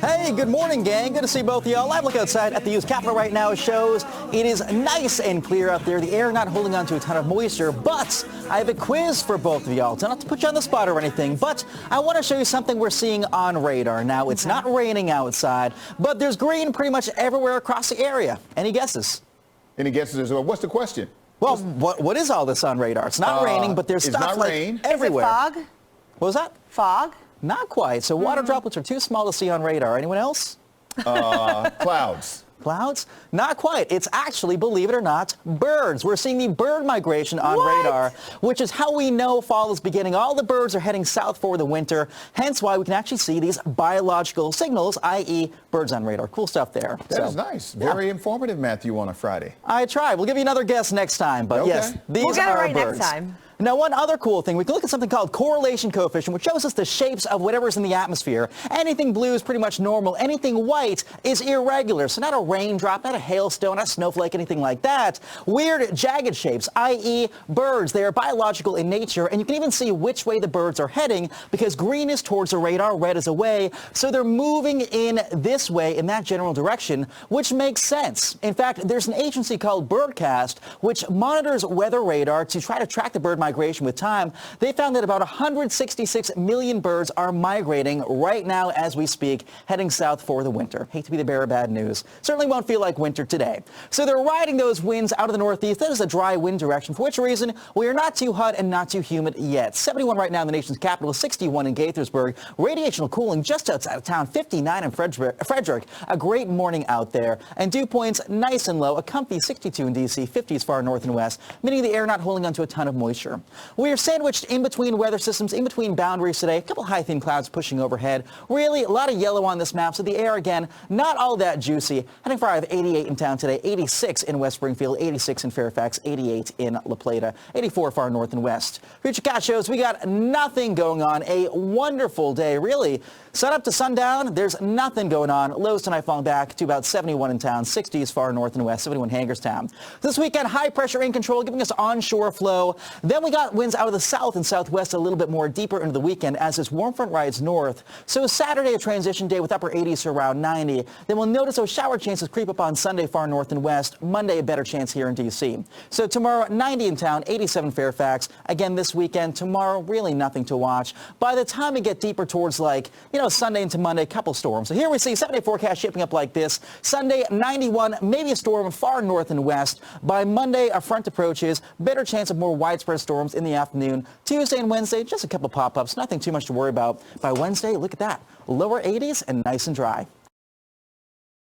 Hey, good morning, gang. Good to see both of y'all. Live look outside at the U.S. Capitol right now shows it is nice and clear out there. The air not holding on to a ton of moisture, but I have a quiz for both of y'all. Not to put you on the spot or anything, but I want to show you something we're seeing on radar. Now, it's not raining outside, but there's green pretty much everywhere across the area. Any guesses? Any guesses as well? What's the question? Well, what is all this on radar? It's not raining, but there's stuff like everywhere. Is it fog? What was that? Fog? Not quite. So water droplets are too small to see on radar. Anyone else? Clouds. Clouds? Not quite. It's actually, believe it or not, birds. We're seeing the bird migration on radar, which is how we know fall is beginning. All the birds are heading south for the winter, hence why we can actually see these biological signals, i.e. birds on radar. Cool stuff there. That is nice. Very informative, Matthew, on a Friday. I tried. We'll give you another guess next time, but yes, these are right birds. Next time. Now, one other cool thing, we can look at something called correlation coefficient, which shows us the shapes of whatever's in the atmosphere. Anything blue is pretty much normal. Anything white is irregular. So not a raindrop, not a hailstone, not a snowflake, anything like that. Weird jagged shapes, i.e. birds. They are biological in nature, and you can even see which way the birds are heading because green is towards the radar, red is away. So they're moving in this way, in that general direction, which makes sense. In fact, there's an agency called Bird Forcast, which monitors weather radar to try to track the bird migration with time. They found that about 166 million birds are migrating right now as we speak, heading south for the winter. Hate to be the bearer of bad news. Certainly won't feel like winter today. So they're riding those winds out of the northeast. That is a dry wind direction, for which reason we are not too hot and not too humid yet. 71 right now in the nation's capital, 61 in Gaithersburg. Radiational cooling just outside of town, 59 in Frederick. A great morning out there. And dew points nice and low, a comfy 62 in D.C., 50s far north and west, meaning the air not holding onto a ton of moisture. We are sandwiched in between weather systems, in between boundaries today. A couple high thin clouds pushing overhead. Really, a lot of yellow on this map, so the air, again, not all that juicy. Heading for a high of 88 in town today, 86 in West Springfield, 86 in Fairfax, 88 in La Plata, 84 far north and west. Future Cat shows, we got nothing going on. A wonderful day, really. Sun up to sundown, there's nothing going on. Lows tonight falling back to about 71 in town, 60s far north and west, 71 Hagerstown. This weekend, high pressure in control, giving us onshore flow. Then we got winds out of the south and southwest a little bit more deeper into the weekend as this warm front rides north. So Saturday, a transition day with upper 80s to around 90. Then we'll notice those shower chances creep up on Sunday far north and west. Monday, a better chance here in D.C. So tomorrow, 90 in town, 87 Fairfax. Again, this weekend, tomorrow, really nothing to watch. By the time we get deeper towards Sunday into Monday, couple storms. So here we see 7-day forecast shaping up like this. Sunday, 91, maybe a storm far north and west. By Monday, a front approaches. Better chance of more widespread storms in the afternoon. Tuesday and Wednesday, just a couple pop-ups. Nothing too much to worry about. By Wednesday, look at that. Lower 80s and nice and dry.